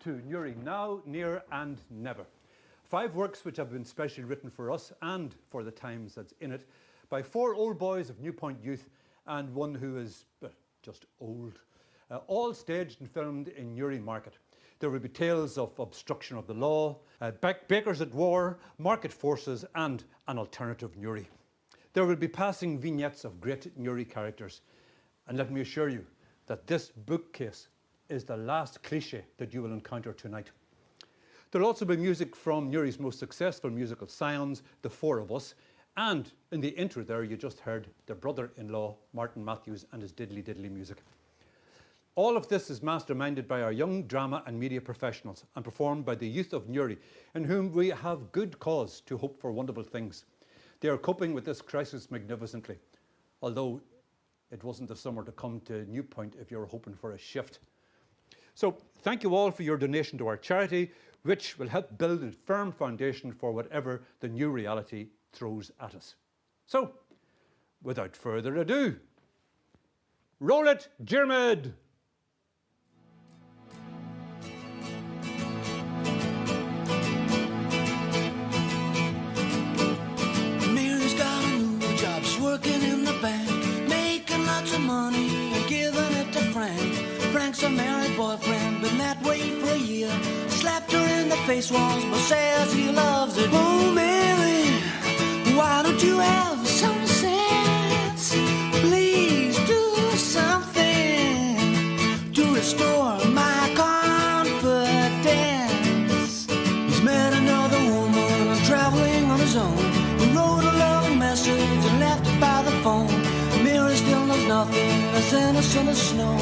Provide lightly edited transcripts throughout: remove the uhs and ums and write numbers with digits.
to Newry, now, near and never. 5 works which have been specially written for us and for the times that's in it by 4 old boys of Newpoint Youth and one who is just old. All staged and filmed in Newry Market. There will be tales of obstruction of the law, bakers at war, market forces and an alternative Newry. There will be passing vignettes of great Newry characters. And let me assure you that this bookcase is the last cliché that you will encounter tonight. There'll also be music from Newry's most successful musical scions, the 4 of us, and in the intro there you just heard their brother-in-law, Martin Matthews, and his diddly diddly music. All of this is masterminded by our young drama and media professionals and performed by the youth of Newry, in whom we have good cause to hope for wonderful things. They are coping with this crisis magnificently, although it wasn't the summer to come to Newpoint if you were hoping for a shift. So thank you all for your donation to our charity, which will help build a firm foundation for whatever the new reality throws at us. So, without further ado, roll it, Jermid! Mary's got a new job, she's working in the bank, making lots of money and giving it to Frank. Frank's a married boyfriend, been that way for a year. Slapped her in the face once, but says he loves it. Oh, Mary, why don't you have some sense? Please do something to restore my confidence. He's met another woman and traveling on his own. He wrote a loving message and left it by the phone. Mary still knows nothing as innocent as snow.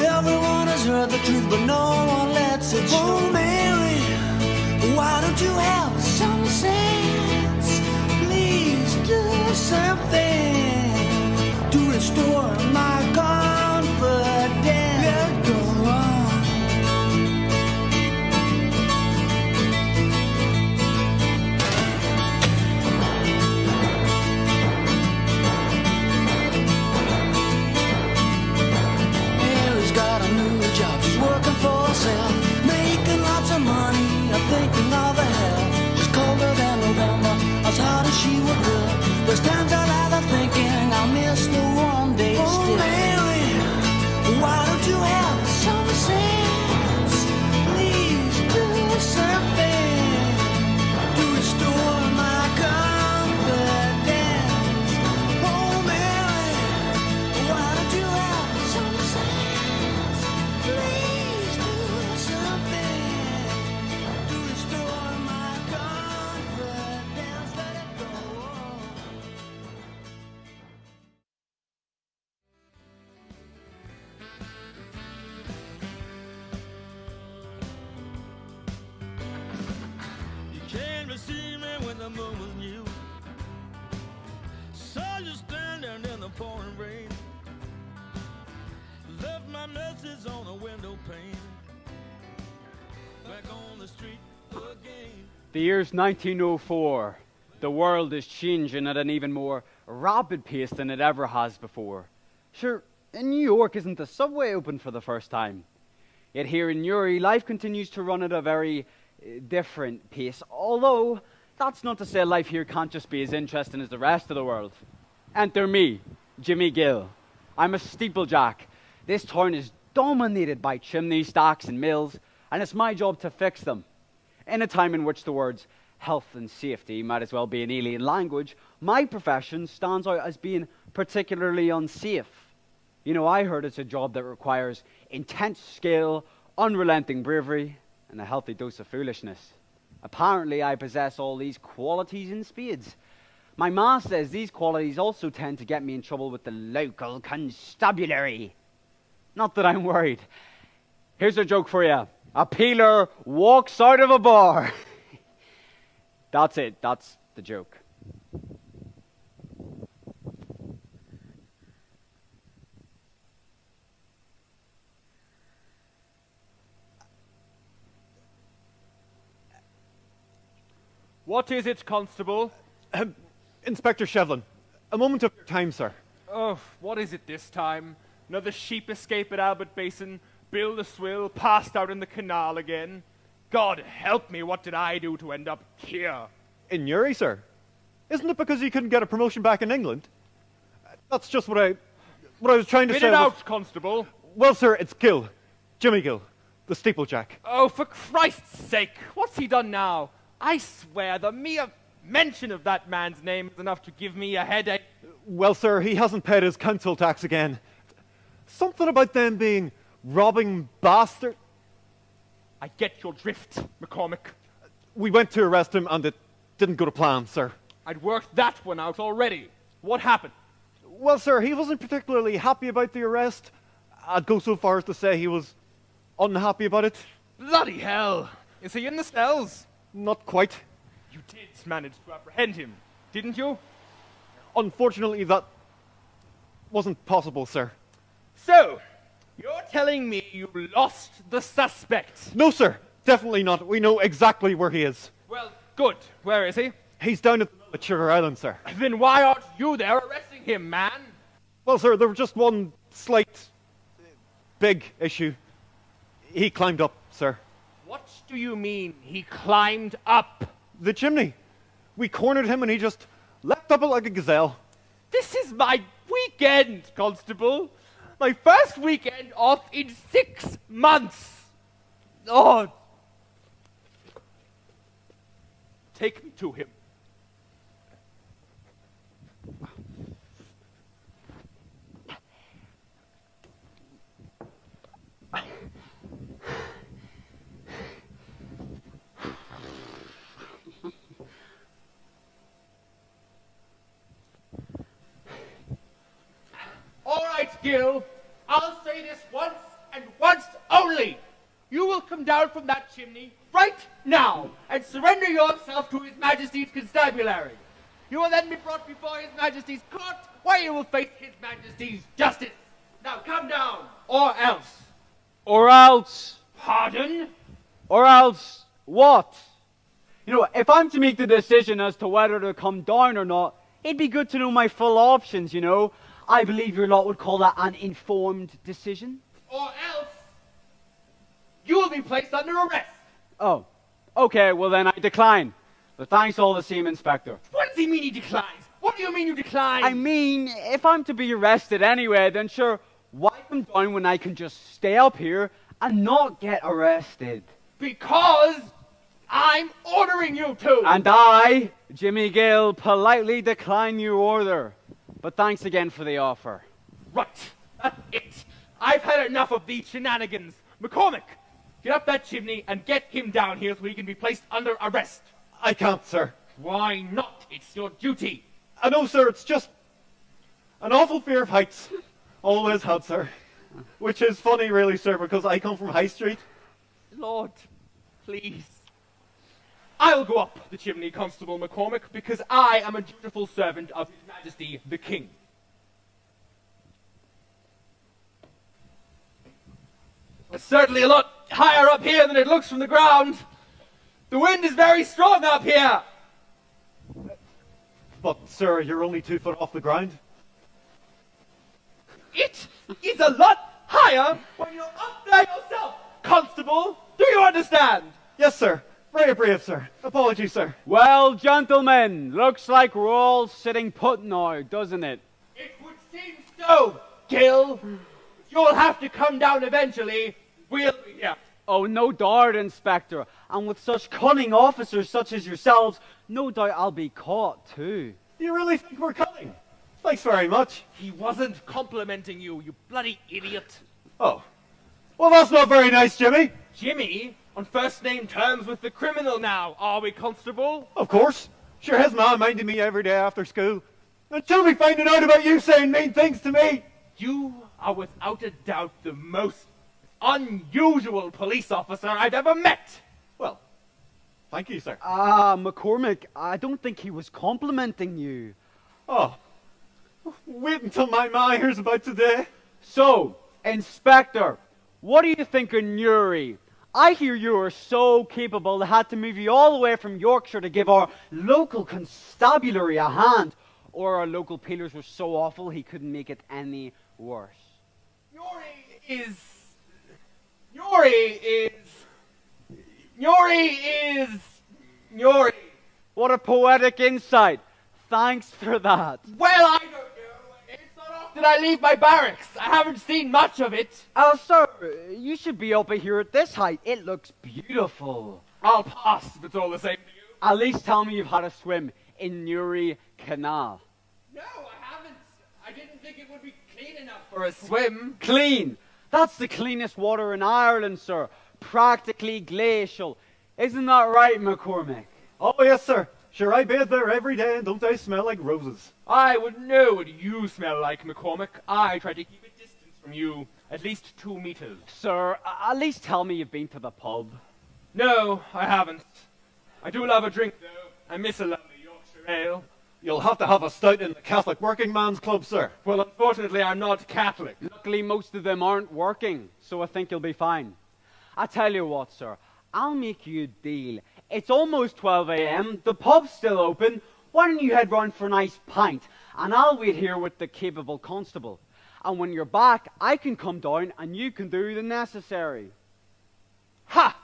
Everyone has heard the truth, but no one lets it show. Oh, Mary, why don't you have some sense? Please do something to restore my confidence. Let go on. Making lots of money, I'm thinking of the hell. She's colder than November, as hard as she would good. There's times I lie there thinking I'll miss the warm days still. Oh, Mary, why don't you have some sense? Please do something to restore my confidence. Oh, Mary, why don't you have some sense? Please do something to restore my confidence. Let it go on. You came to see me when the moon was new. Saw you standing in the pouring rain. Left my message on a window pane. Back on the street again. The year's 1904. The world is changing at an even more rapid pace than it ever has before. Sure, in New York isn't the subway open for the first time. Yet here in Newry, life continues to run at a very different pace. Although, that's not to say life here can't just be as interesting as the rest of the world. Enter me, Jimmy Gill. I'm a steeplejack. This town is dominated by chimney stacks and mills, and it's my job to fix them. In a time in which the words health and safety might as well be an alien language, my profession stands out as being particularly unsafe. You know, I heard it's a job that requires intense skill, unrelenting bravery, and a healthy dose of foolishness. Apparently, I possess all these qualities in spades. My ma says these qualities also tend to get me in trouble with the local constabulary. Not that I'm worried. Here's a joke for you. A peeler walks out of a bar. That's it. That's the joke. What is it, Constable? Inspector Shevlin, a moment of your time, sir. Oh, what is it this time? Another sheep escape at Albert Basin? Bill the Swill passed out in the canal again. God help me, what did I do to end up here? In Newry, sir? Isn't it because you couldn't get a promotion back in England? That's just what I was trying to Spit say. it out, Constable. Well, sir, it's Gill. Jimmy Gill, the steeplejack. Oh, for Christ's sake, what's he done now? I swear the mere mention of that man's name is enough to give me a headache. Well, sir, he hasn't paid his council tax again. Something about them being robbing bastard. I get your drift, McCormick. We went to arrest him and it didn't go to plan, sir. I'd worked that one out already. What happened? Well, sir, he wasn't particularly happy about the arrest. I'd go so far as to say he was unhappy about it. Bloody hell! Is he in the cells? Not quite. You did manage to apprehend him, didn't you? Unfortunately, that wasn't possible, sir. So, you're telling me you lost the suspect? No, sir. Definitely not. We know exactly where he is. Well, good. Where is he? He's down at Sugar Island, sir. Then why aren't you there arresting him, man? Well, sir, there was just one slight, big issue. He climbed up, sir. What do you mean he climbed up? The chimney. We cornered him and he just leapt up it like a gazelle. This is my weekend, Constable. My first weekend off in 6 months. Oh. Take me to him. All right, Gill. I'll say this once and once only. You will come down from that chimney right now and surrender yourself to His Majesty's constabulary. You will then be brought before His Majesty's court, where you will face His Majesty's justice. Now come down, or else. Or else. Pardon? Or else what? You know, if I'm to make the decision as to whether to come down or not, it'd be good to know my full options, you know. I believe your lot would call that an informed decision. Or else, you will be placed under arrest. Oh, okay, well then I decline. But thanks all the same, Inspector. What does he mean he declines? What do you mean you decline? I mean, if I'm to be arrested anyway, then sure, why come down when I can just stay up here and not get arrested? Because I'm ordering you to. And I, Jimmy Gill, politely decline your order. But thanks again for the offer. Right, that's it. I've had enough of these shenanigans. McCormick, get up that chimney and get him down here so he can be placed under arrest. I can't, sir. Why not? It's your duty. I know, sir, it's just an awful fear of heights. Always had, sir. Which is funny, really, sir, because I come from High Street. Lord, please. I'll go up the chimney, Constable McCormick, because I am a dutiful servant of His Majesty the King. It's certainly a lot higher up here than it looks from the ground. The wind is very strong up here. But, sir, you're only 2 foot off the ground. It is a lot higher when you're up there yourself, Constable. Do you understand? Yes, sir. Very brave, sir. Apologies, sir. Well, gentlemen, looks like we're all sitting put now, doesn't it? It would seem so, Gill. You'll have to come down eventually. We'll be here. Oh, no doubt, Inspector. And with such cunning officers such as yourselves, no doubt I'll be caught too. Do you really think we're coming? Thanks very much. He wasn't complimenting you, you bloody idiot. Oh. Well, that's not very nice, Jimmy. Jimmy? On first name terms with the criminal now, are we, Constable? Of course. Sure, his man minded me every day after school. Until we finding out about you saying mean things to me. You are without a doubt the most unusual police officer I've ever met. Well, thank you, sir. McCormick, I don't think he was complimenting you. Oh. Wait until my ma hears about today. So, Inspector, what do you think of Newry? I hear you are so capable they had to move you all the way from Yorkshire to give our local constabulary a hand. Or our local peelers were so awful he couldn't make it any worse. Newry is Newry. What a poetic insight. Thanks for that. Well, I don't know. It's not often I leave my barracks. I haven't seen much of it. Oh, sir, you should be up here at this height. It looks beautiful. I'll pass if it's all the same to you. At least tell me you've had a swim in Newry Canal. No, I haven't. I didn't think it would be clean enough for a swim. Clean. That's the cleanest water in Ireland, sir. Practically glacial. Isn't that right, McCormick? Oh, yes, sir. Sure, I bathe there every day, and don't they smell like roses? I would know what you smell like, McCormick. I try to keep a distance from you, at least 2 meters. Sir, at least tell me you've been to the pub. No, I haven't. I do love a drink, though. I miss a lovely Yorkshire ale. You'll have to have a stout in the Catholic Working Man's Club, sir. Well, unfortunately, I'm not Catholic. Luckily, most of them aren't working, so I think you'll be fine. I tell you what, sir, I'll make you a deal. It's almost 12 a.m. The pub's still open. Why don't you head round for a nice pint, and I'll wait here with the capable constable. And when you're back, I can come down and you can do the necessary. Ha!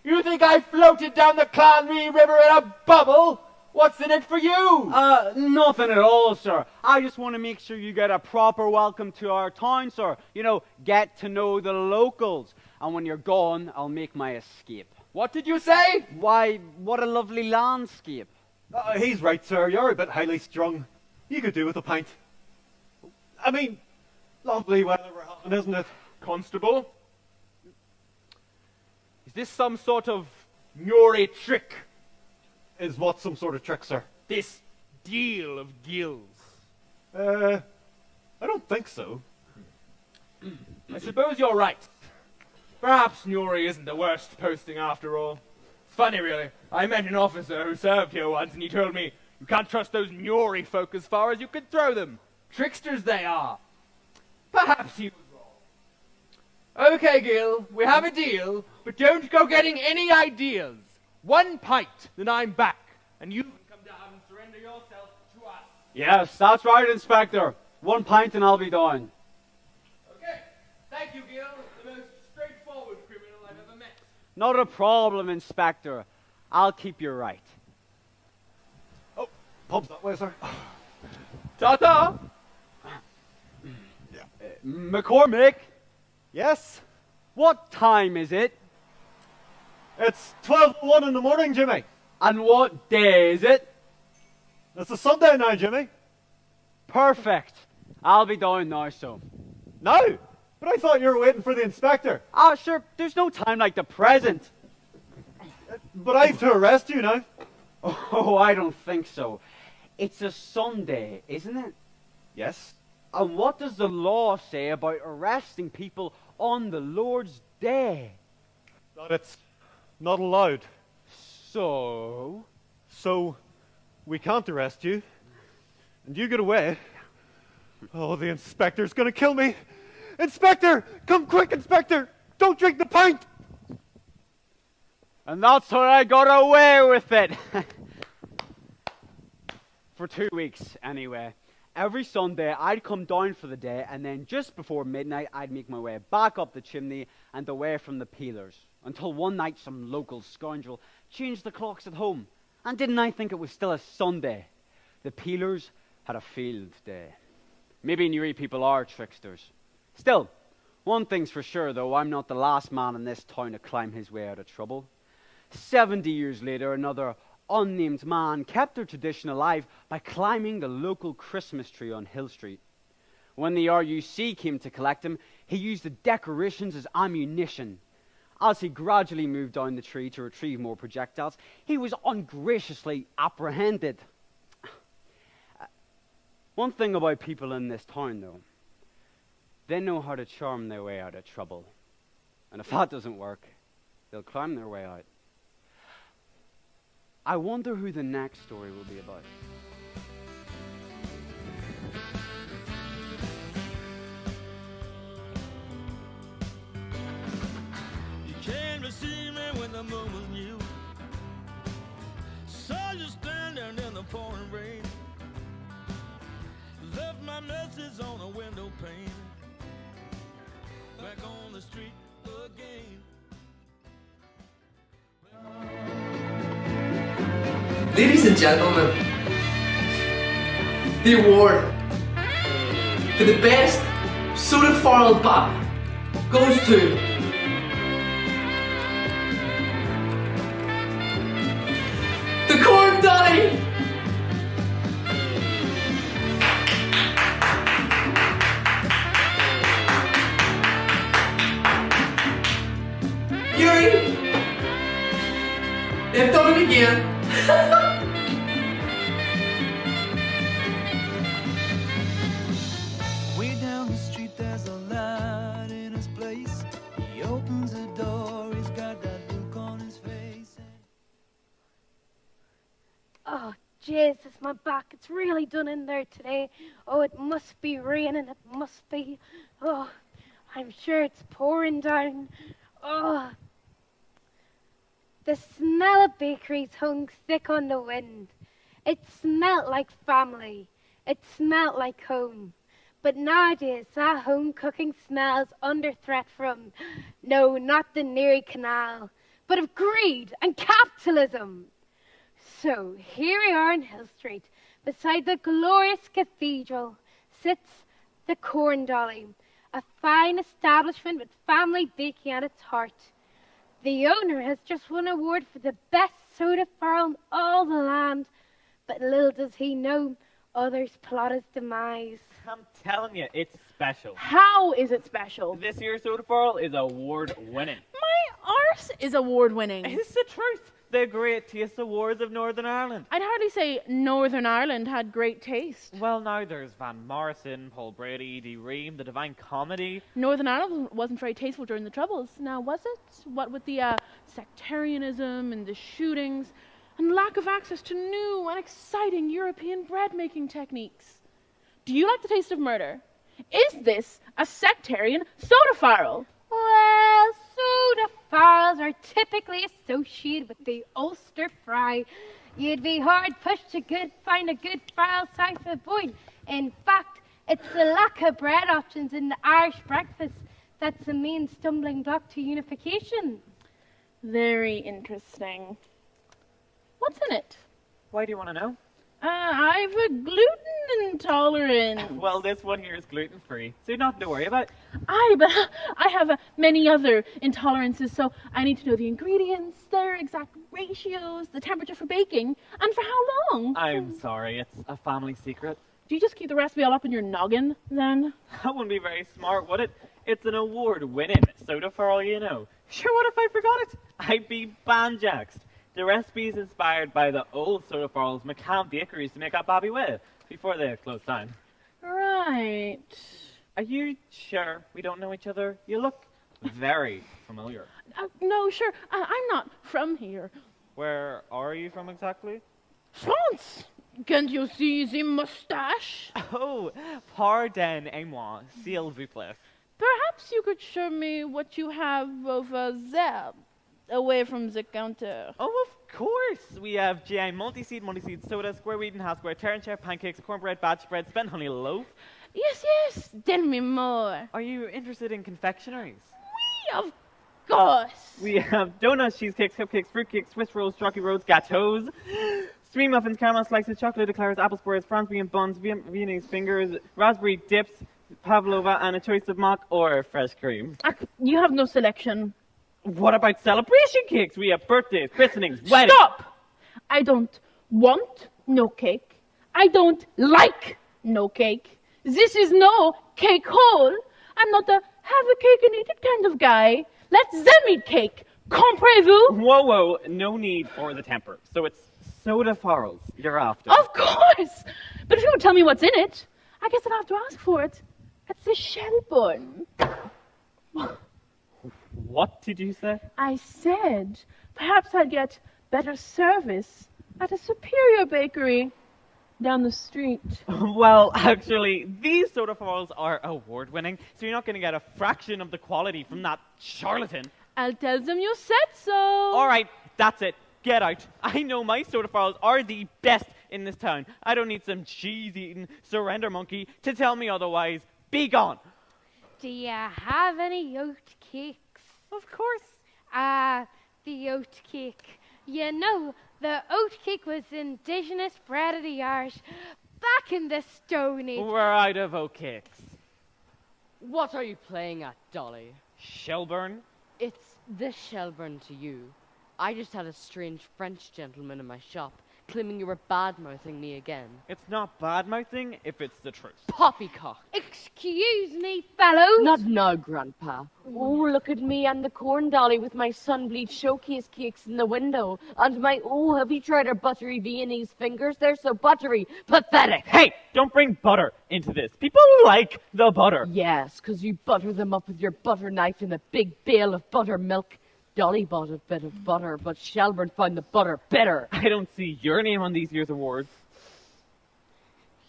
You think I floated down the Clanry River in a bubble? What's in it for you? Nothing at all, sir. I just want to make sure you get a proper welcome to our town, sir. You know, get to know the locals. And when you're gone, I'll make my escape. What did you say? Why, what a lovely landscape. He's right, sir. You're a bit highly strung. You could do with a pint. I mean, lovely weather we're having, isn't it? Constable? Is this some sort of Newry trick? Is what some sort of trick, sir? This deal of Gill's? I don't think so. I suppose you're right. Perhaps Newry isn't the worst posting after all. It's funny, really. I met an officer who served here once, and he told me, you can't trust those Newry folk as far as you can throw them. Tricksters they are. Perhaps he was wrong. Okay, Gill, we have a deal, but don't go getting any ideas. 1 pint, then I'm back, and you can come down and surrender yourself to us. Yes, that's right, Inspector. 1 pint and I'll be down. Okay, thank you, Gill. The most straightforward criminal I've ever met. Not a problem, Inspector. I'll keep you right. Oh, pub's that way, sir. Ta-ta! McCormick, Yes? what time is it? It's 12:01 in the morning, Jimmy. And what day is it? It's a Sunday now, Jimmy. Perfect. I'll be down now, so. No, but I thought you were waiting for the inspector. Ah, sure, there's no time like the present. But I have to arrest you now. Oh, I don't think so. It's a Sunday, isn't it? Yes. And what does the law say about arresting people on the Lord's Day? That it's not allowed. So? So, we can't arrest you. And you get away. Oh, the inspector's gonna kill me. Inspector! Come quick, Inspector! Don't drink the pint! And that's how I got away with it. For 2 weeks, anyway. Every Sunday, I'd come down for the day, and then just before midnight, I'd make my way back up the chimney and away from the peelers. Until one night, some local scoundrel changed the clocks at home. And didn't I think it was still a Sunday? The peelers had a field day. Maybe Newry people are tricksters. Still, one thing's for sure, though, I'm not the last man in this town to climb his way out of trouble. 70 years later, another unnamed man kept their tradition alive by climbing the local Christmas tree on Hill Street. When the RUC came to collect him, he used the decorations as ammunition. As he gradually moved down the tree to retrieve more projectiles, he was ungraciously apprehended. One thing about people in this town, though, they know how to charm their way out of trouble. And if that doesn't work, they'll climb their way out. I wonder who the next story will be about. You came to see me when the moon was new. Saw you standing in the pouring rain. Left my message on a window pane. Back on the street. again. Ladies and gentlemen, the award for the best soda farl bop goes to the Corn Dolly. Newry, they've done it again. Way down the street there's a light in his place. He opens the door, he's got that look on his face. Oh, Jesus, my back. It's really done in there today. Oh, it must be raining. It must be. Oh, I'm sure it's pouring down. Oh. The smell of bakeries hung thick on the wind. It smelt like family. It smelt like home. But nowadays, that home cooking smells under threat from, no, not the Newry Canal, but of greed and capitalism. So, here we are in Hill Street. Beside the glorious cathedral sits the Corn Dolly, a fine establishment with family baking at its heart. The owner has just won an award for the best soda farl in all the land, but little does he know, others plot his demise. I'm telling you, it's special. How is it special? This year's soda farl is award-winning. My arse is award-winning. It's the truth. The Great Taste Awards of Northern Ireland. I'd hardly say Northern Ireland had great taste. Well, now there's Van Morrison, Paul Brady, Dee Ream, the Divine Comedy. Northern Ireland wasn't very tasteful during the Troubles. Now, was it? What with the sectarianism and the shootings and lack of access to new and exciting European bread-making techniques? Do you like the taste of murder? Is this a sectarian soda farl? Well, soda farls are typically associated with the Ulster fry. You'd be hard pushed to find a good farl south of Boyne. In fact, it's the lack of bread options in the Irish breakfast that's the main stumbling block to unification. Very interesting. What's in it? Why do you want to know? I've a gluten intolerance. Well, this one here is gluten-free, so nothing to worry about. Aye, but I have many other intolerances, so I need to know the ingredients, their exact ratios, the temperature for baking, and for how long. I'm sorry, it's a family secret. Do you just keep the recipe all up in your noggin, then? That wouldn't be very smart, would it? It's an award-winning soda farl, you know. Sure, what if I forgot it? I'd be banjaxed. The recipe is inspired by the old soda farls McCann bakeries to make up Bobby with before they closed down. Right. Are you sure we don't know each other? You look very familiar. No, sure. I'm not from here. Where are you from exactly? France! Can't you see the mustache? Oh, pardonnez-moi, s'il vous plaît. Perhaps you could show me what you have over there, away from the counter. Oh, of course. We have GI multi-seed soda, square wheat and half square Terran chef pancakes, cornbread, batch bread, spent honey loaf. Yes, tell me more. Are you interested in confectionaries? Of course. We have donuts, cheesecakes, cupcakes, fruitcakes, Swiss rolls, chalky rolls, gâteaux, stream muffins, caramel slices, chocolate eclairs, apple spurs, Franzbian buns, Viennese fingers, raspberry dips, pavlova, and a choice of mock or fresh cream. You have no selection. What about celebration cakes? We have birthdays, christenings, weddings. Stop! I don't want no cake. I don't like no cake. This is no cake hole. I'm not a have a cake and eat it kind of guy. Let them eat cake. Comprenez-vous? Whoa, no need for the temper. So it's soda farls you're after. Of course! But if you would tell me what's in it, I guess I'd have to ask for it. It's a shell bun. What did you say? I said perhaps I'd get better service at a superior bakery down the street. Well, actually, these soda farls are award-winning, so you're not going to get a fraction of the quality from that charlatan. I'll tell them you said so. All right, that's it. Get out. I know my soda farls are the best in this town. I don't need some cheese-eating surrender monkey to tell me otherwise. Be gone. Do you have any oat cakes? Of course. Ah, the oat cake. You know, the oat cake was indigenous bread of the Irish back in the Stone Age. We're out of oat cakes. What are you playing at, Dolly? Shelburne? It's the Shelburne to you. I just had a strange French gentleman in my shop claiming you were bad-mouthing me again. It's not bad-mouthing if it's the truth. Poppycock. Excuse me, fellows. Not now, Grandpa. Oh, look at me and the corn dolly with my sun-bleached showcase cakes in the window. And my, oh, have you tried our buttery Viennese fingers? They're so buttery. Pathetic. Hey, don't bring butter into this. People like the butter. Yes, 'cause you butter them up with your butter knife in a big bale of buttermilk. Dolly bought a bit of butter, but Shelburne found the butter bitter. I don't see your name on these year's awards.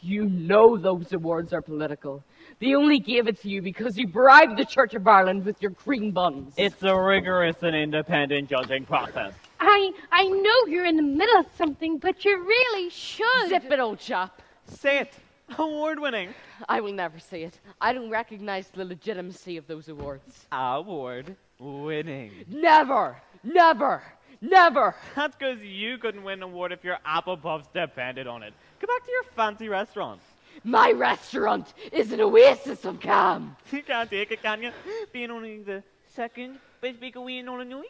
You know those awards are political. They only gave it to you because you bribed the Church of Ireland with your cream buns. It's a rigorous and independent judging process. I know you're in the middle of something, but you really should. Zip it, old chap. Say it. Award-winning. I will never say it. I don't recognize the legitimacy of those awards. Award-winning. Never! Never! Never! That's because you couldn't win an award if your apple puffs depended on it. Go back to your fancy restaurant. My restaurant is an oasis of calm. You can't take it, can you? Being only the second best baker we know in Newry.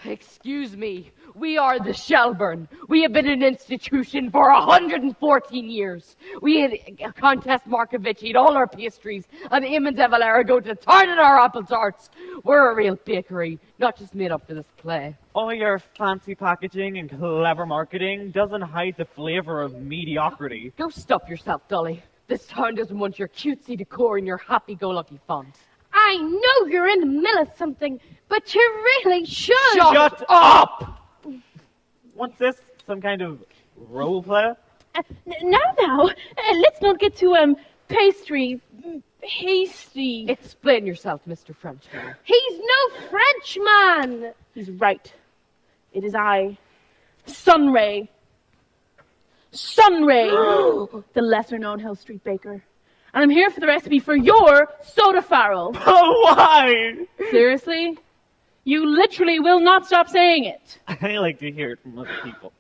Excuse me, we are the Shelburne. We have been an institution for 114 years. We had Countess Markovich eat all our pastries, and Eamon de Valera go to town on our apple tarts. We're a real bakery, not just made up for this play. All your fancy packaging and clever marketing doesn't hide the flavor of mediocrity. Go stop yourself, Dolly. This town doesn't want your cutesy decor and your happy-go-lucky font. I know you're in the middle of something, but you really should. Shut up! What's this? Some kind of role play? Now, let's not get too, hasty. Explain yourself, Mr. Frenchman. He's no Frenchman. He's right. It is I, Sunray. Sunray, the lesser-known Hill Street baker. And I'm here for the recipe for your soda farrell. Oh, why? Seriously? You literally will not stop saying it. I like to hear it from other people.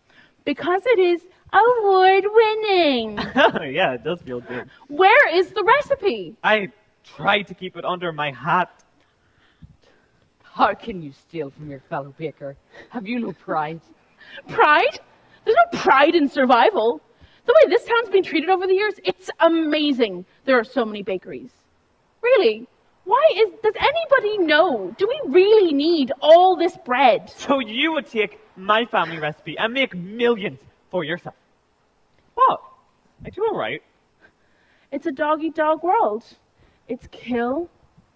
Because it is award-winning. Yeah, it does feel good. Where is the recipe? I tried to keep it under my hat. How can you steal from your fellow baker? Have you no pride? Pride? There's no pride in survival. The way this town's been treated over the years, it's amazing. There are so many bakeries. Really? Does anybody know? Do we really need all this bread? So you would take my family recipe and make millions for yourself. What? I do all right. It's a dog-eat-dog world. It's kill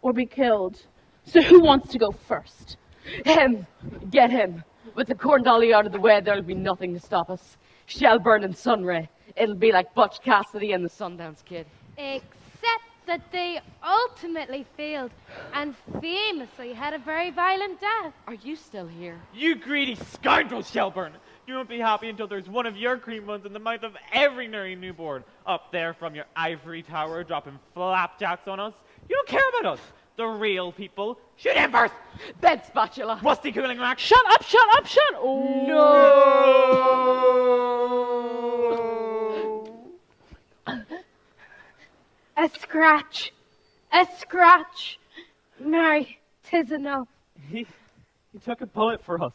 or be killed. So who wants to go first? Him! Get him! With the corn dolly out of the way, there'll be nothing to stop us. Shelburne and Sunray. It'll be like Butch Cassidy and the Sundance Kid. Except that they ultimately failed and famously had a very violent death. Are you still here? You greedy scoundrel, Shelburne! You won't be happy until there's one of your cream buns in the mouth of every Newry newborn. Up there from your ivory tower dropping flapjacks on us. You don't care about us. The real people. Shoot him first! Bed spatula! Rusty cooling rack! Shut up, shut up, shut up! Oh. No! A scratch. A scratch. Mary, 'tis enough. He took a bullet for us.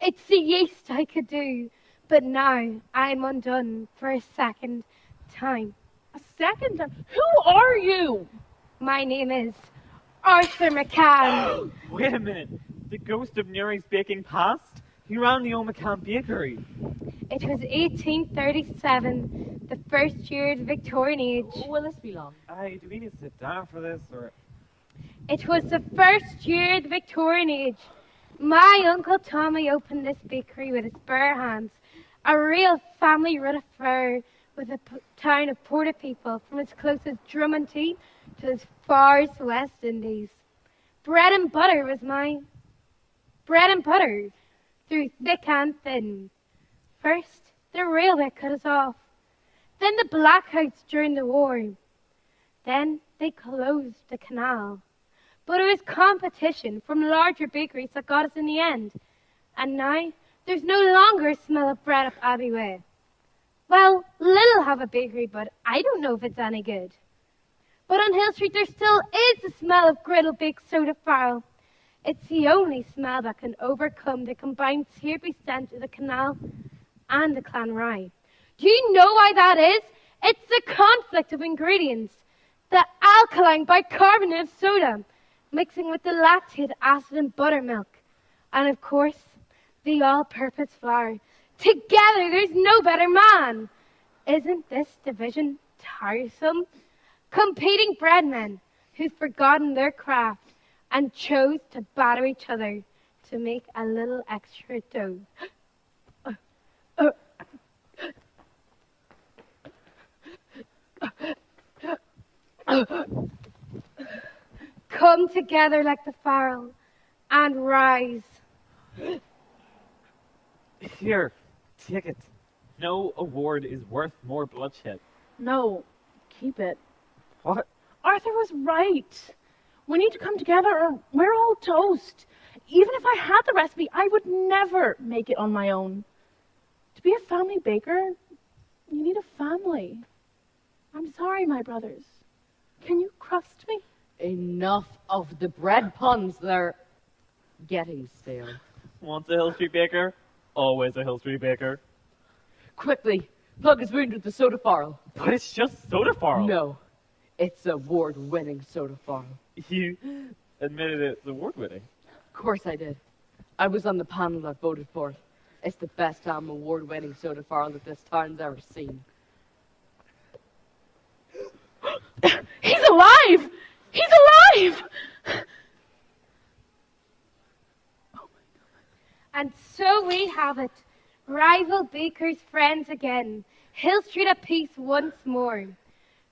It's the least I could do, but now I'm undone for a second time. A second time? Who are you? My name is Arthur McCann. Wait a minute. The ghost of Newry's baking past? He ran the old McCann bakery. It was 1837, the first year of the Victorian age. Will this be long? Do we need to sit down for this, or...? It was the first year of the Victorian age. My Uncle Tommy opened this bakery with his bare hands. A real family root affair with the town of Porta people, from as close as Drummondty to as far as the West Indies. Bread and butter was mine. Bread and butter, through thick and thin. First, the railway cut us off. Then the blackouts during the war. Then they closed the canal. But it was competition from larger bakeries that got us in the end. And now, there's no longer a smell of bread up Abbey Way. Well, Little have a bakery, but I don't know if it's any good. But on Hill Street, there still is the smell of griddle-baked soda farl. It's the only smell that can overcome the combined syrupy stench of the canal and the clan rye. Do you know why that is? It's the conflict of ingredients. The alkaline bicarbonate of soda mixing with the lactate acid in buttermilk. And of course, the all-purpose flour. Together, there's no better man. Isn't this division tiresome? Competing breadmen who've forgotten their craft and chose to batter each other to make a little extra dough. Come together like the farl and rise. Here, take it. No award is worth more bloodshed. No, keep it. What? Arthur was right. We need to come together or we're all toast. Even if I had the recipe, I would never make it on my own. To be a family baker, you need a family. I'm sorry, my brothers. Can you crust me? Enough of the bread puns. They're getting stale. Once a Hill Street baker, always a Hill Street baker. Quickly, plug his wound with the soda farl. But it's just soda farl. No, it's award-winning soda farl. You admitted it's award-winning. Of course I did. I was on the panel that voted for it. It's the best damn award-winning soda farl that this town's ever seen. He's alive! He's alive! And so we have it. Rival bakers friends again. Hill Street at peace once more.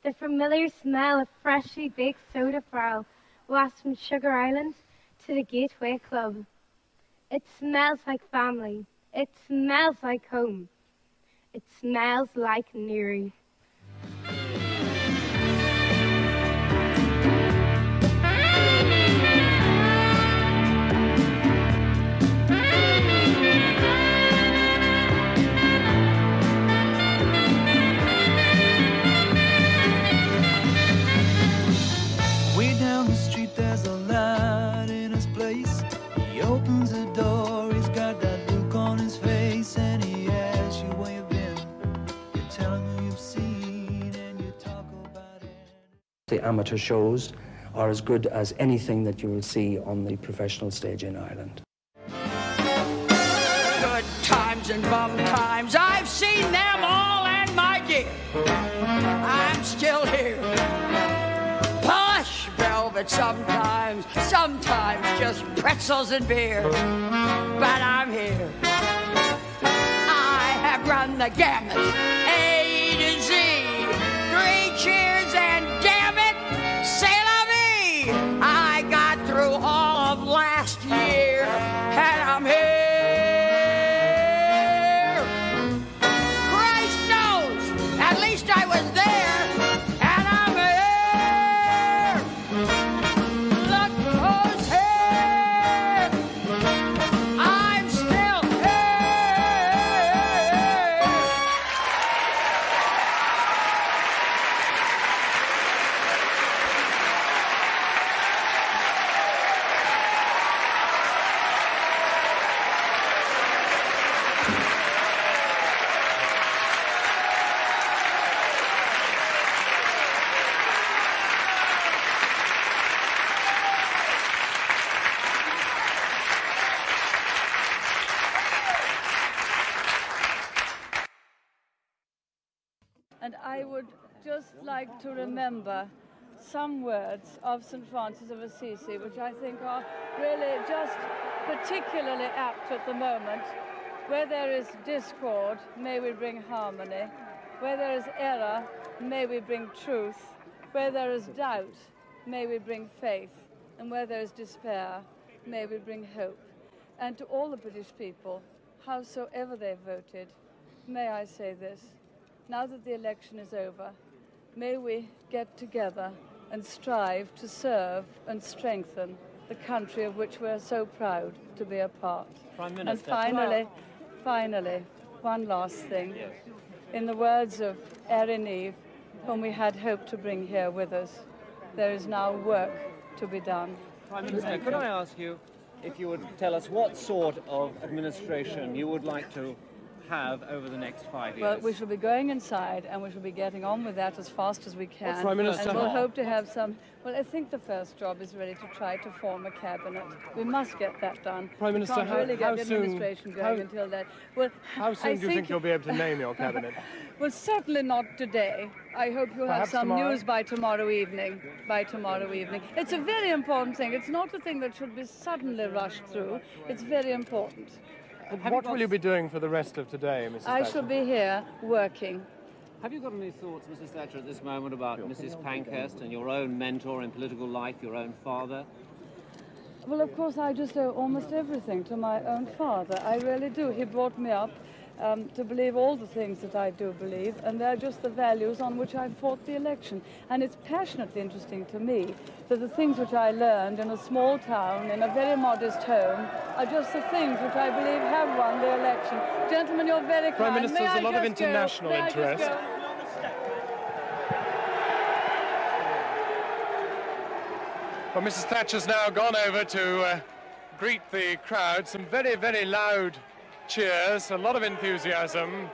The familiar smell of freshly baked soda farl wafts from Sugar Island to the Gateway Club. It smells like family. It smells like home. It smells like Newry. Way down the street there's a lad in his place. He opens the door, he's got that look on his face, and he asks you where you've been. You tell him who you've seen, and you talk about it. The amateur shows are as good as anything that you will see on the professional stage in Ireland. Good times and bum times, I've seen them all, and my dear, I'm still here. Plush velvet sometimes, sometimes just pretzels and beer, but I'm here. I have run the gamut, A to Z, 3 cheers and damn it, c'est la vie. I got through all of last year, and I'm here. Christ knows, at least I was there, and I'm here. Look who's here. I'm still here. And I would just like to remember some words of St. Francis of Assisi, which I think are really just particularly apt at the moment. Where there is discord, may we bring harmony. Where there is error, may we bring truth. Where there is doubt, may we bring faith. And where there is despair, may we bring hope. And to all the British people, howsoever they voted, may I say this: now that the election is over, may we get together and strive to serve and strengthen the country of which we're so proud to be a part. Prime Minister. And finally, one last thing. Yes. In the words of Erin Eve, whom we had hoped to bring here with us, there is now work to be done. Prime Minister, could I ask you if you would tell us what sort of administration you would like to have over the next 5 years? Well, we shall be going inside and we shall be getting on with that as fast as we can. Prime Minister? And we'll hope to have some... Well, I think the first job is really to try to form a cabinet. We must get that done. Prime Minister, we can't really how get soon- administration going until then. Well, How soon do you think you'll be able to name your cabinet? Well, certainly not today. I hope you'll have Perhaps some tomorrow? news by tomorrow evening. It's a very important thing. It's not a thing that should be suddenly rushed through. It's very important. What will you be doing for the rest of today, Mrs. I Thatcher? shall be here working. Have you got any thoughts, Mrs. Thatcher, at this moment about Mrs. Pankhurst and your own mentor in political life, your own father? Well, of course, I just owe almost everything to my own father. I really do. He brought me up to believe all the things that I do believe, and they're just the values on which I fought the election. And it's passionately interesting to me that the things which I learned in a small town, in a very modest home, are just the things which I believe have won the election. Gentlemen, you're very kind. Prime Minister, May there's I a lot of just go? international May I just interest. go? Well, Mrs. Thatcher's now gone over to greet the crowd. Some very, very loud cheers, a lot of enthusiasm.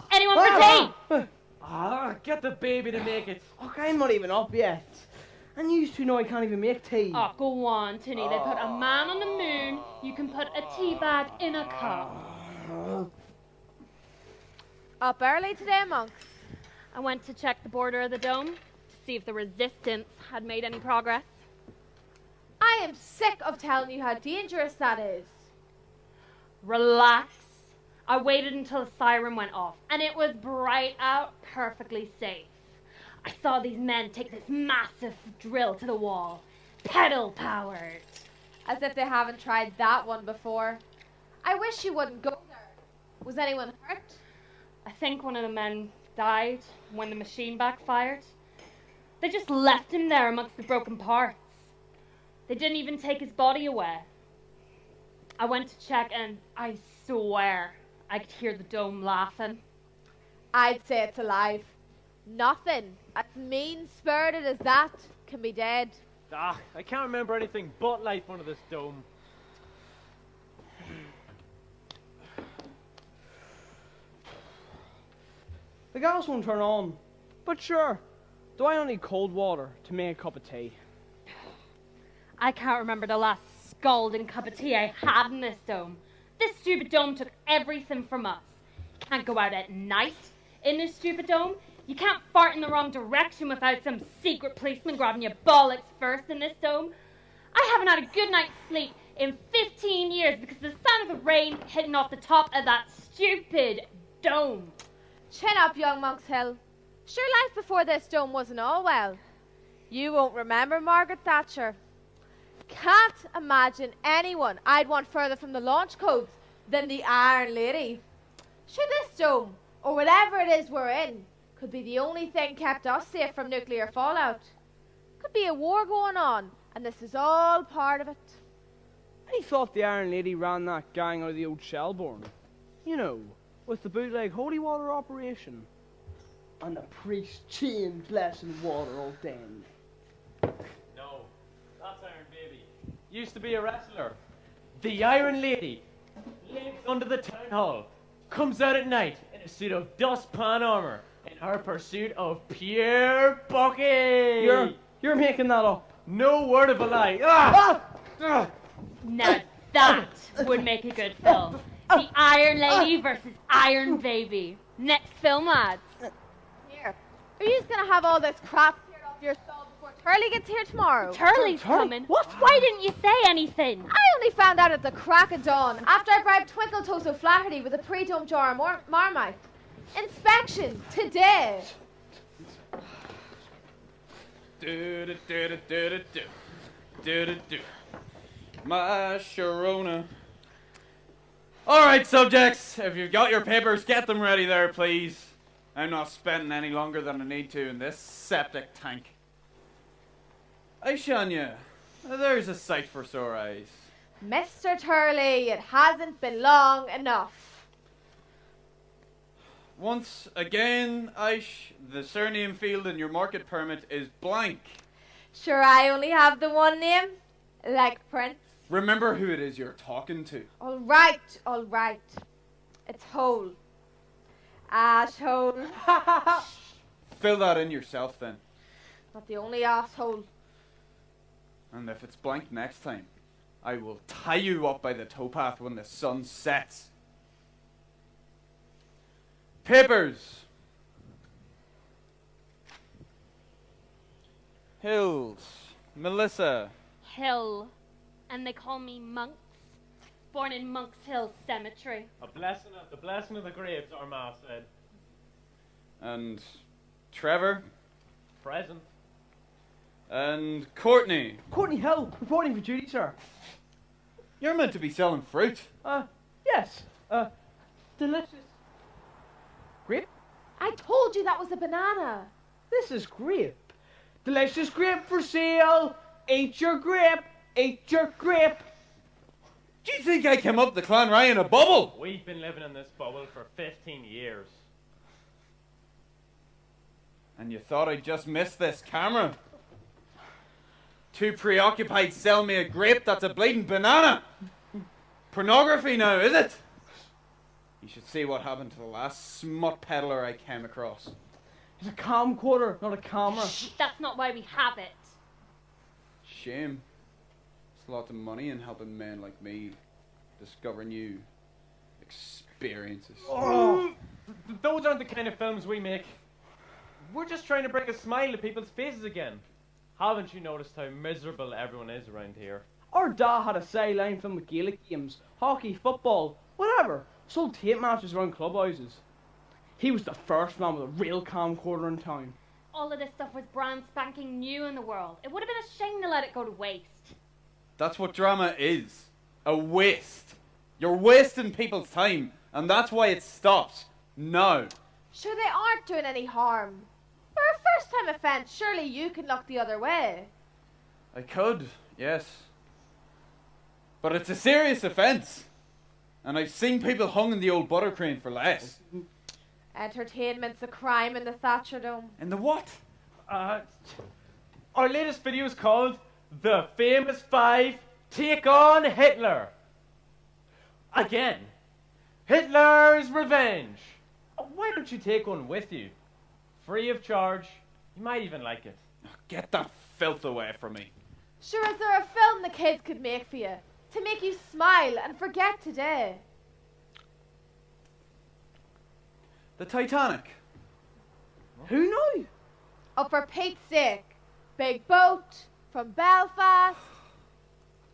Anyone for tea? Get the baby to make it. Okay, I'm not even up yet. And you two know I can't even make tea. Oh, go on, Tinny. They put a man on the moon. You can put a tea bag in a cup. Up early today, monks? I went to check the border of the dome to see if the resistance had made any progress. I am sick of telling you how dangerous that is. Relax. I waited until the siren went off, and it was bright out, perfectly safe. I saw these men take this massive drill to the wall, pedal-powered. As if they haven't tried that one before. I wish you wouldn't go there. Was anyone hurt? I think one of the men died when the machine backfired. They just left him there amongst the broken parts. They didn't even take his body away. I went to check, and I swear I could hear the dome laughing. I'd say it's alive. Nothing as mean-spirited as that can be dead. I can't remember anything but life under this dome. The gas won't turn on. But sure, do I only need cold water to make a cup of tea? I can't remember the last scalding cup of tea I had in this dome. This stupid dome took everything from us. You can't go out at night in this stupid dome. You can't fart in the wrong direction without some secret policeman grabbing your bollocks first in this dome. I haven't had a good night's sleep in 15 years because of the sound of the rain hitting off the top of that stupid dome. Chin up, young Monks Hill. Sure, life before this dome wasn't all well. You won't remember Margaret Thatcher. Can't imagine anyone I'd want further from the launch codes than the Iron Lady. Sure, this dome, or whatever it is we're in, could be the only thing kept us safe from nuclear fallout. Could be a war going on, and this is all part of it. I thought the Iron Lady ran that gang out of the old Shelbourne. You know, with the bootleg holy water operation. And the priest chained flesh and water all day. No, that's Iron Baby. used to be a wrestler. The Iron Lady lives under the town hall, comes out at night in a suit of dustpan armor in her pursuit of pure bucket. You're making that up. No word of a lie. Ah! Now that would make a good film. The Iron Lady versus Iron Baby. Next film, lads. Here. Are you just gonna have all this crap cleared off your stall before Turley gets here tomorrow? Turley's coming. What? Why didn't you say anything? I only found out at the crack of dawn after I bribed Twinkle Toes O'Flaherty with a pre-dumped jar of Marmite. Inspection today. My Sharona. All right, subjects, if you've got your papers, get them ready there, please. I'm not spending any longer than I need to in this septic tank. Aye, Shania, there's a sight for sore eyes. Mr. Turley, it hasn't been long enough. Once again, Aish, the surname field in your market permit is blank. Sure, I only have the one name, like Prince. Remember who it is you're talking to. All right. It's Hole. Asshole. Fill that in yourself then. Not the only asshole. And if it's blank next time, I will tie you up by the towpath when the sun sets. Papers. Hills. Melissa. Hill. And they call me Monks. Born in Monks Hill Cemetery. The blessing of the graves, Armagh said. And Trevor. Present. And Courtney. Courtney Hill, reporting for duty, sir. You're meant to be selling fruit. Yes. Delicious. Grape? I told you that was a banana. This is grape. Delicious grape for sale. Eat your grape. Eat your grape. Do you think I came up the Clan Rye in a bubble? We've been living in this bubble for 15 years. And you thought I'd just missed this camera? Too preoccupied selling me a grape that's a bleeding banana? Pornography now, is it? You should see what happened to the last smut peddler I came across. It's a camcorder, not a camera. Shh, that's not why we have it. Shame. It's a lot of money in helping men like me discover new experiences. Oh, those aren't the kind of films we make. We're just trying to bring a smile to people's faces again. Haven't you noticed how miserable everyone is around here? Our dad had a sideline film with Gaelic games, hockey, football, whatever. Sold tape matches around clubhouses. He was the first man with a real camcorder in town. All of this stuff was brand spanking new in the world. It would have been a shame to let it go to waste. That's what drama is. A waste. You're wasting people's time, and that's why it stops. No. Sure, they aren't doing any harm. For a first-time offence, surely you can look the other way. I could, yes. But it's a serious offence. And I've seen people hung in the old butter crane for less. Entertainment's a crime in the Thatcher Dome. In the what? Our latest video is called The Famous Five Take on Hitler. Again. Hitler's Revenge. Why don't you take one with you? Free of charge. You might even like it. Get that filth away from me. Sure, is there a film the kids could make for you? To make you smile and forget today? The Titanic. Who knew? Oh, for Pete's sake. Big boat from Belfast.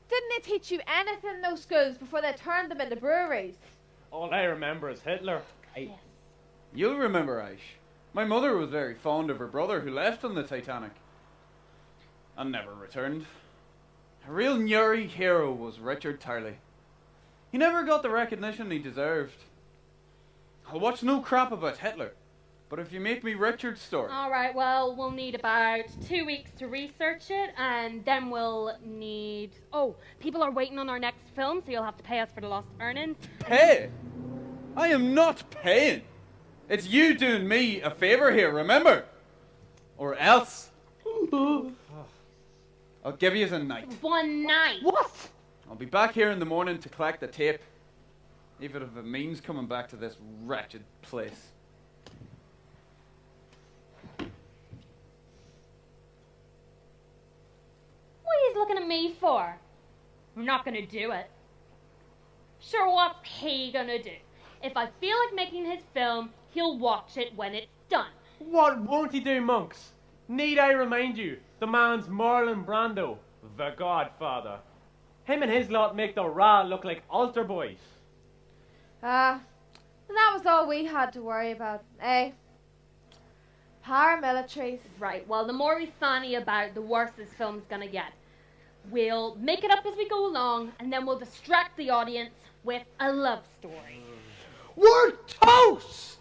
Didn't they teach you anything in those schools before they turned them into breweries? All I remember is Hitler. You'll remember, Aish. My mother was very fond of her brother who left on the Titanic. And never returned. A real Newry hero was Richard Turley. He never got the recognition he deserved. I'll watch no crap about Hitler, but if you make me Richard's story... Alright, well, we'll need about 2 weeks to research it, and then we'll need... Oh, people are waiting on our next film, so you'll have to pay us for the lost earnings. Pay? I am not paying. It's you doing me a favour here, remember? Or else. I'll give you a night. One night. What? I'll be back here in the morning to collect the tape. Even if it means coming back to this wretched place. What are you looking at me for? I'm not gonna do it. Sure, what's he gonna do? If I feel like making his film, he'll watch it when it's done. What won't he do, monks? Need I remind you, the man's Marlon Brando, the Godfather. Him and his lot make the Ra look like altar boys. And that was all we had to worry about, eh? Paramilitaries. Right, well, the more we fanny about, the worse this film's gonna get. We'll make it up as we go along, and then we'll distract the audience with a love story. We're toast!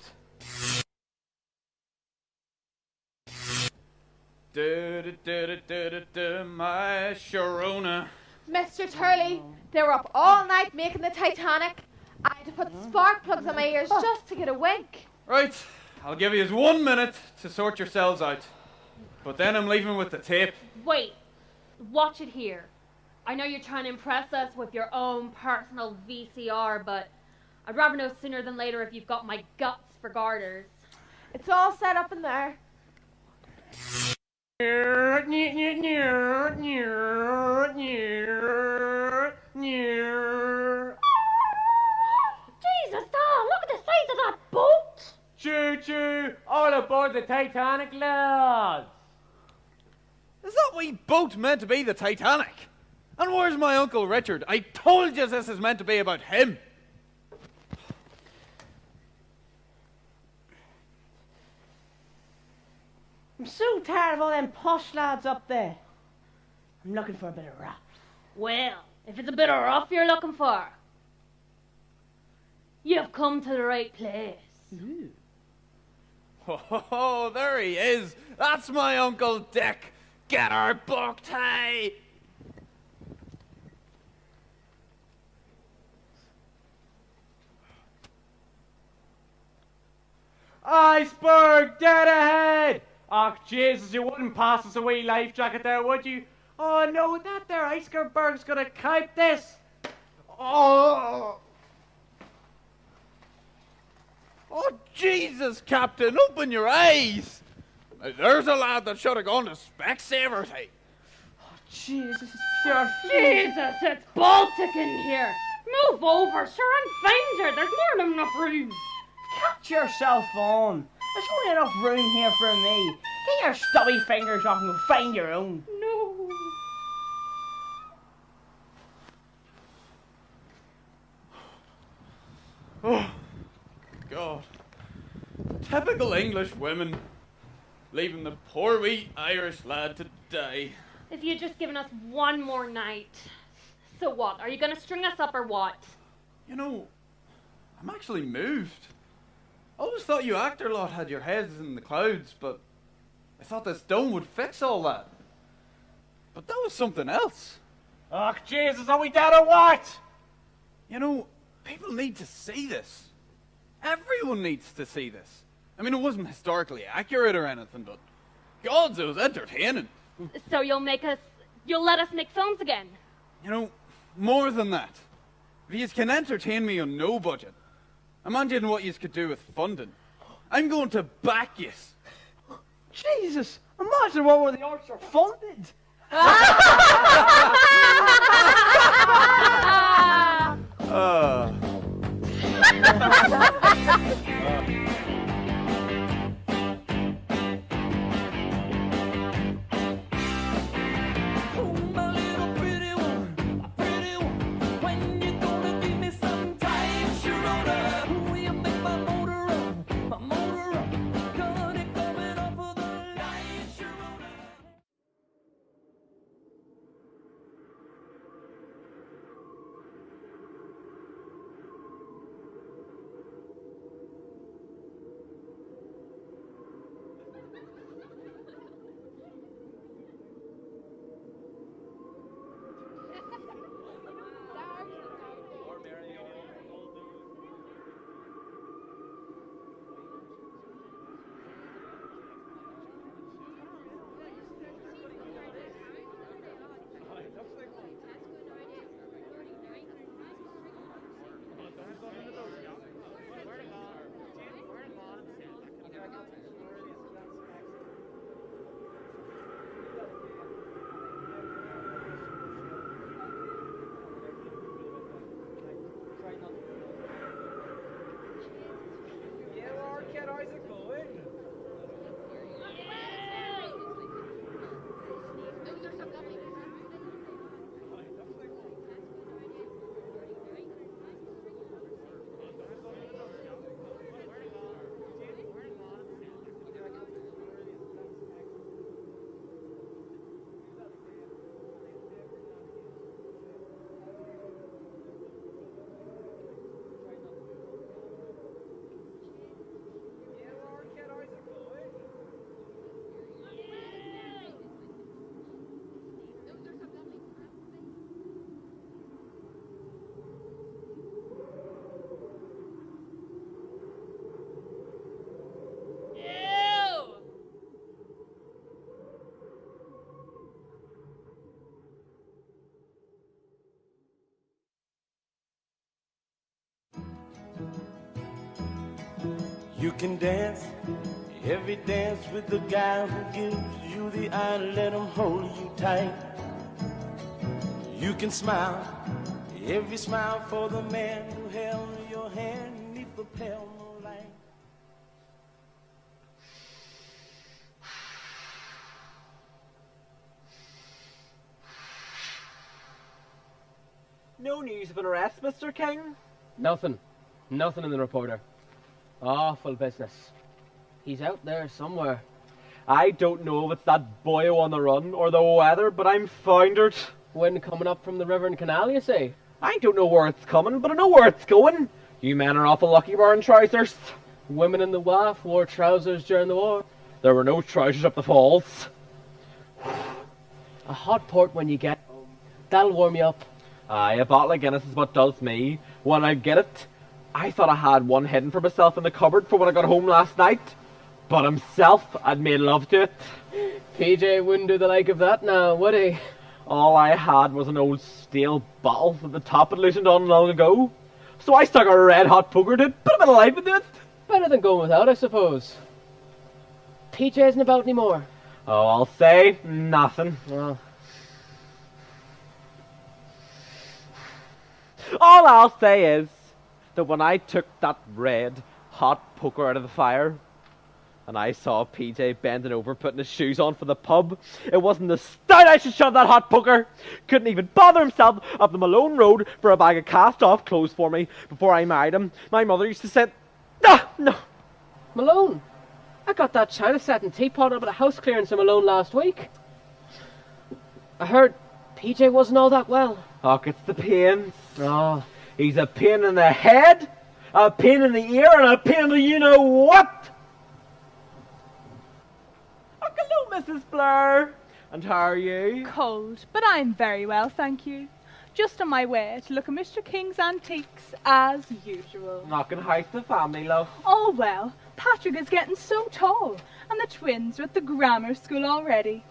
My Sharona. Mr. Turley, they were up all night making the Titanic. I had to put spark plugs on my ears just to get a wink. Right, I'll give you 1 minute to sort yourselves out. But then I'm leaving with the tape. Wait, watch it here. I know you're trying to impress us with your own personal VCR, but I'd rather know sooner than later if you've got my guts for garters. It's all set up in there. Jesus, Dad, look at the size of that boat! Choo choo! All aboard the Titanic, lads! Is that wee boat meant to be the Titanic? And where's my Uncle Richard? I told you this is meant to be about him. I'm so tired of all them posh lads up there. I'm looking for a bit of rap. Well, if it's a bit of rough you're looking for, you've come to the right place. Ooh. Oh, there he is. That's my Uncle Dick. Get her booked, hey! Iceberg dead ahead! Oh, Jesus, you wouldn't pass us a wee life jacket there, would you? Oh, no, that there iceberg's gonna kite this. Oh! Oh, Jesus, Captain, open your eyes! Now, there's a lad that should have gone to Specsavers, hey! Oh, Jesus, it's pure Jesus, it's Baltic in here. Move over, sure, I'm fine here. There's more than enough room. Catch yourself on. There's only enough room here for me. Get your stubby fingers off and go find your own. No. Oh, God. Typical English women. Leaving the poor wee Irish lad to die. If you'd just given us one more night. So what? Are you going to string us up or what? You know, I'm actually moved. I always thought you actor lot had your heads in the clouds, but I thought this dome would fix all that. But that was something else. Oh, Jesus, are we dead or what? You know, people need to see this. Everyone needs to see this. I mean, it wasn't historically accurate or anything, but gods, it was entertaining. So you'll let us make films again? You know, more than that. If you can entertain me on no budget, imagine what you could do with funding. I'm going to back you. Jesus, imagine what were the arts are funded. You can dance every dance with the guy who gives you the eye, let him hold you tight. You can smile every smile for the man who held your hand beneath the pale moonlight. No news of an arrest, Mr. King? Nothing. Nothing in the reporter. Awful business. He's out there somewhere. I don't know if it's that boyo on the run or the weather, but I'm foundered. Wind coming up from the river and canal, you say? I don't know where it's coming, but I know where it's going. You men are awful lucky wearing trousers. Women in the WAF wore trousers during the war. There were no trousers up the falls. A hot port when you get home. That'll warm you up. Aye, a bottle of Guinness is what does me. When I get it, I thought I had one hidden for myself in the cupboard for when I got home last night. But himself, I'd made love to it. PJ wouldn't do the like of that now, would he? All I had was an old steel bottle that the top had loosened on long ago. So I stuck a red hot poker to it, put a bit of life into it. Better than going without, I suppose. PJ isn't about anymore. Oh, I'll say nothing. Well, all I'll say is that when I took that red hot poker out of the fire, and I saw PJ bending over putting his shoes on for the pub, it wasn't the start I should shove that hot poker. Couldn't even bother himself up the Malone Road for a bag of cast-off clothes for me before I married him. My mother used to say, no. Malone, I got that china set and teapot up at a house clearance in Malone last week. I heard PJ wasn't all that well. Oh, it's the pains. Oh. He's a pain in the head, a pain in the ear, and a pain in the you-know-what. Hello, Mrs. Blair. And how are you? Cold, but I'm very well, thank you. Just on my way to look at Mr. King's antiques, as usual. Knocking house the family, love. Oh, well, Patrick is getting so tall, and the twins are at the grammar school already.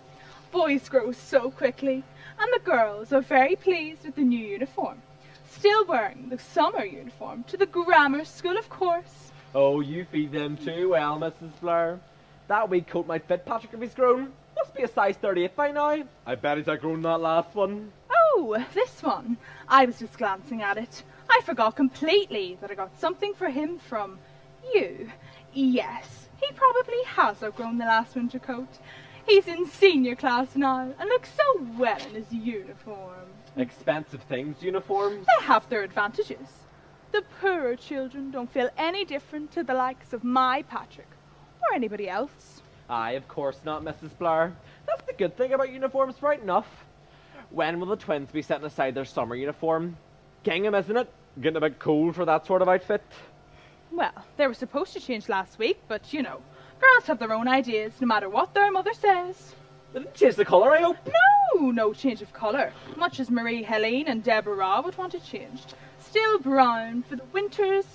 Boys grow so quickly, and the girls are very pleased with the new uniform. Still wearing the summer uniform to the grammar school, of course. Oh, you feed them too well, Mrs. Blair. That wee coat might fit Patrick if he's grown. Must be a size 38 by now. I bet he's outgrown that last one. Oh, this one. I was just glancing at it. I forgot completely that I got something for him from you. Yes, he probably has outgrown the last winter coat. He's in senior class now and looks so well in his uniform. Expensive things, uniforms. They have their advantages. The poorer children don't feel any different to the likes of my Patrick. Or anybody else. Aye, of course not, Mrs. Blair. That's the good thing about uniforms, right enough. When will the twins be setting aside their summer uniform? Gingham, isn't it? Getting a bit cold for that sort of outfit. Well, they were supposed to change last week, but you know, girls have their own ideas, no matter what their mother says. They didn't change the colour, I hope? No change of colour. Much as Marie Helene and Deborah would want it changed. Still brown for the winter's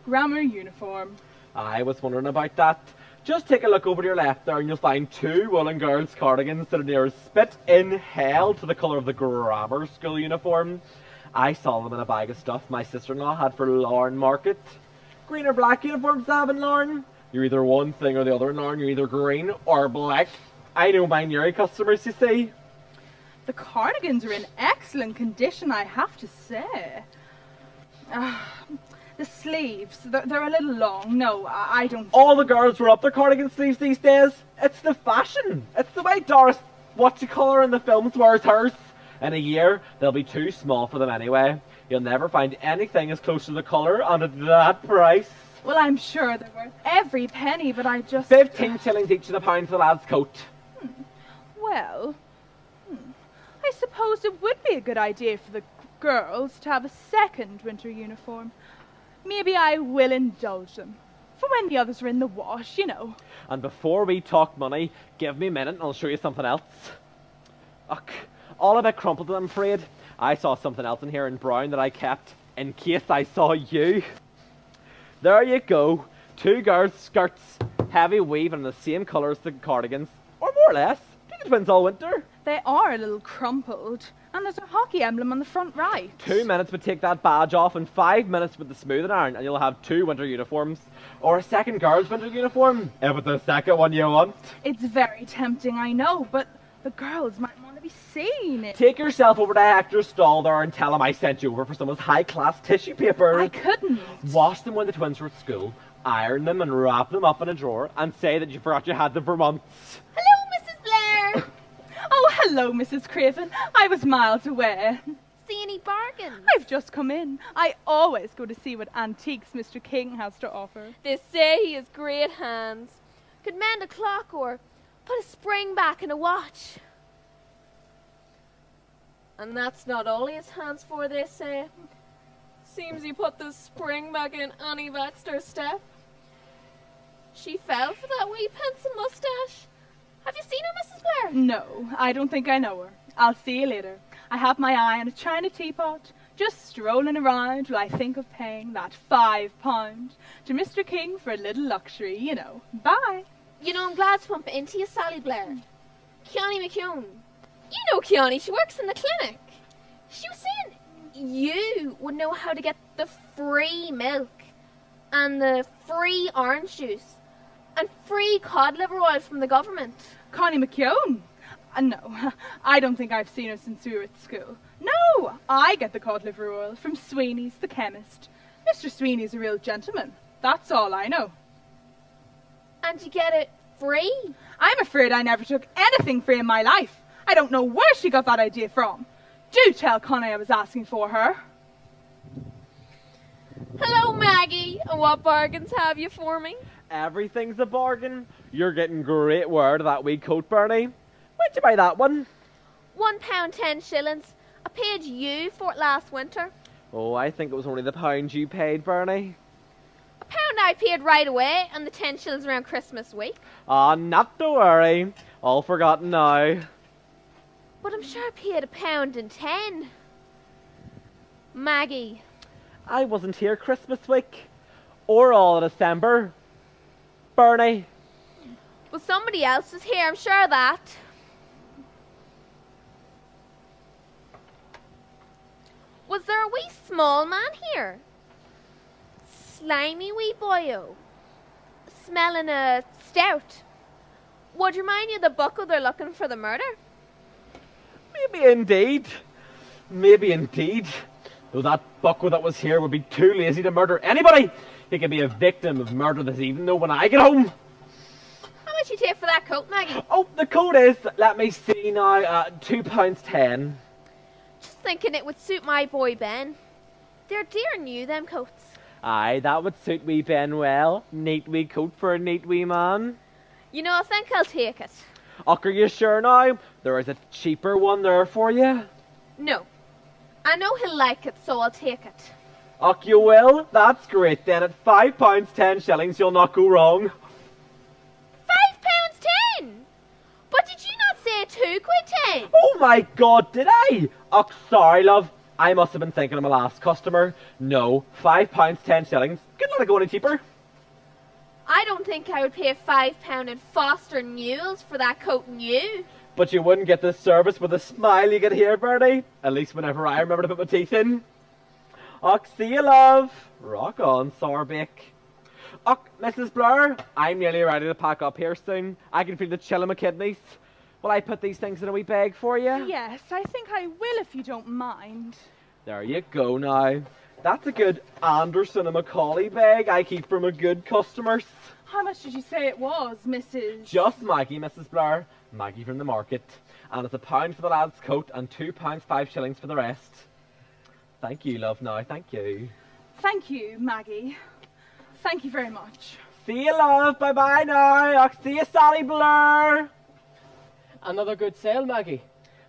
grammar uniform. I was wondering about that. Just take a look over to your left there and you'll find two woolen girls' cardigans that are near as spit in hell to the colour of the grammar school uniform. I saw them in a bag of stuff my sister-in-law had for Larne Market. Green or black uniforms to have in Larne? You're either one thing or the other in Larne. You're either green or black. I know my Newry customers, you see. The cardigans are in excellent condition, I have to say. The sleeves, they're a little long. No, I don't... All the girls wear up their cardigan sleeves these days. It's the fashion. It's the way Doris, what-you-call-her in the films, wears hers. In a year, they'll be too small for them anyway. You'll never find anything as close to the colour and at that price. Well, I'm sure they're worth every penny, but I just... 15 shillings each of the pound for the lad's coat. Well, I suppose it would be a good idea for the girls to have a second winter uniform. Maybe I will indulge them. For when the others are in the wash, you know. And before we talk money, give me a minute and I'll show you something else. Ugh, all a bit crumpled, I'm afraid. I saw something else in here in brown that I kept in case I saw you. There you go. Two girls' skirts, heavy weave and the same colour as the cardigans. Or more or less. Be the twins all winter. They are a little crumpled. And there's a hockey emblem on the front right. 2 minutes would take that badge off, and 5 minutes with the smoothing iron, and you'll have 2 winter uniforms. Or a second girl's winter uniform, if it's the second one you want. It's very tempting, I know, but the girls might want to be seen. Take yourself over to Hector's stall there and tell him I sent you over for some of his high-class tissue paper. I couldn't. Wash them when the twins were at school, iron them and wrap them up in a drawer, and say that you forgot you had them for months. Hello, Mrs. Blair. Oh, hello, Mrs. Craven. I was miles away. See any bargains? I've just come in. I always go to see what antiques Mr. King has to offer. They say he has great hands. Could mend a clock or put a spring back in a watch. And that's not all he has hands for, they say. Seems he put the spring back in Annie Baxter's step. She fell for that wee pencil moustache. Have you seen her, Mrs. Blair? No, I don't think I know her. I'll see you later. I have my eye on a china teapot, just strolling around while I think of paying that £5 to Mr. King for a little luxury, you know. Bye. You know, I'm glad to bump into you, Sally Blair. Kiani McKeown. You know Kiani, she works in the clinic. She was saying you would know how to get the free milk and the free orange juice and free cod liver oil from the government. Connie McKeown? No, I don't think I've seen her since we were at school. No, I get the cod liver oil from Sweeney's, the chemist. Mr. Sweeney's a real gentleman. That's all I know. And you get it free? I'm afraid I never took anything free in my life. I don't know where she got that idea from. Do tell Connie I was asking for her. Hello, Maggie. And what bargains have you for me? Everything's a bargain. You're getting great wear to that wee coat, Bernie. Where'd you buy that one? £1 10 shillings. I paid you for it last winter. Oh, I think it was only the pound you paid, Bernie. £1 I paid right away, and the 10 shillings around Christmas week. Ah, not to worry. All forgotten now. But I'm sure I paid £1 10. Maggie. I wasn't here Christmas week. Or all of December. Bernie. Well, somebody else was here, I'm sure of that. Was there a wee small man here? Slimy wee boyo. Smelling a stout. Would remind you of the buckle they're looking for the murder? Maybe indeed. Maybe indeed. Though that bucko that was here would be too lazy to murder anybody. He could be a victim of murder this evening, though, when I get home. How much you take for that coat, Maggie? Oh, the coat is, let me see now, £2 10. Just thinking it would suit my boy Ben. They're dear new, them coats. Aye, that would suit wee Ben well. Neat wee coat for a neat wee man. You know, I think I'll take it. Och, are you sure now? There is a cheaper one there for you. No. I know he'll like it, so I'll take it. Och, you will? That's great then. At £5 10 shillings, you'll not go wrong. £5 10? But did you not say £2 10? Oh my God, did I? Och, sorry, love. I must have been thinking of my last customer. No, £5 10 shillings. Couldn't let it go any cheaper. I don't think I would pay £5 in Foster Newells for that coat new. But you wouldn't get the service with the smile you get here, Bertie. At least whenever I remember to put my teeth in. Och, see you, love. Rock on, Sorbic. Och, Mrs. Blair, I'm nearly ready to pack up here soon. I can feel the chill in my kidneys. Will I put these things in a wee bag for you? Yes, I think I will if you don't mind. There you go now. That's a good Anderson and Macaulay bag I keep for my good customers. How much did you say it was, Mrs. Just Maggie, Mrs. Blair. Maggie from the market. And it's £1 for the lad's coat and £2 5 shillings for the rest. Thank you, love, now. Thank you. Thank you, Maggie. Thank you very much. See you, love. Bye-bye now. I'll see you, Sally Blair. Another good sale, Maggie.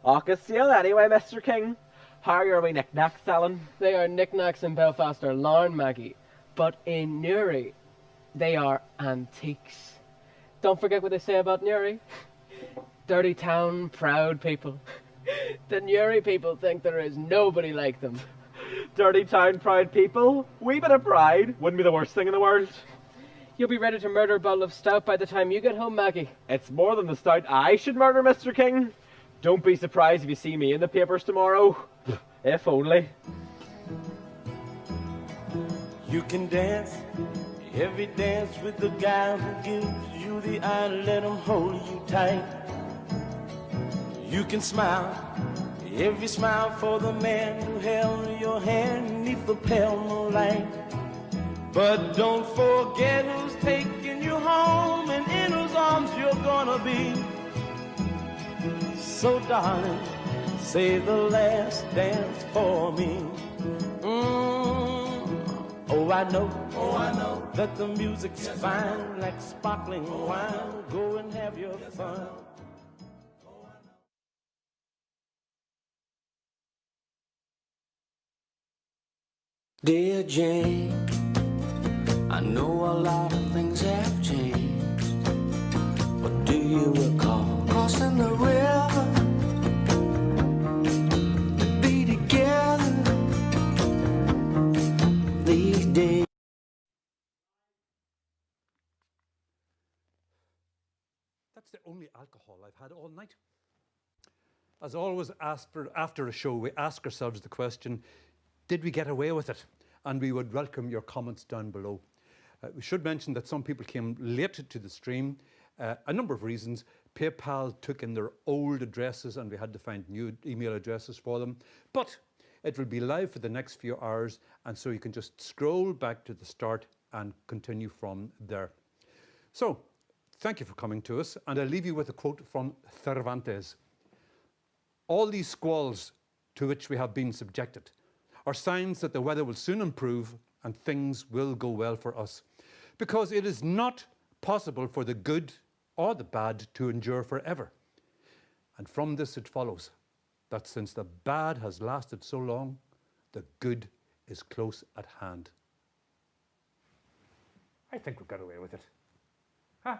Och, a sale anyway, Mr. King. How are your wee knick-knacks selling? They are knick-knacks in Belfast or Larne, Maggie. But in Newry, they are antiques. Don't forget what they say about Newry. Dirty town, proud people. The Newry people think there is nobody like them. Dirty town, proud people. Wee bit of pride wouldn't be the worst thing in the world. You'll be ready to murder a bottle of stout by the time you get home, Maggie. It's more than the stout I should murder, Mr. King. Don't be surprised if you see me in the papers tomorrow. If only. You can dance every dance with the guy who gives you the eye, let him hold you tight. You can smile every smile for the man who held your hand neath the pale moonlight. But don't forget who's taking you home and in whose arms you're gonna be. So darling, say the last dance for me. Oh, I know that the music's fine, like sparkling wine. Go and have your fun. Dear Jane, I know a lot of things have changed, but do you recall crossing the river to be together these days? That's the only alcohol I've had all night. As always, after a show, we ask ourselves the question, did we get away with it? And we would welcome your comments down below. We should mention that some people came late to the stream. A number of reasons. PayPal took in their old addresses and we had to find new email addresses for them. But it will be live for the next few hours, and so you can just scroll back to the start and continue from there. So, thank you for coming to us, and I'll leave you with a quote from Cervantes. All these squalls to which we have been subjected are signs that the weather will soon improve and things will go well for us, because it is not possible for the good or the bad to endure forever. And from this it follows that since the bad has lasted so long, the good is close at hand. I think we got away with it. Huh?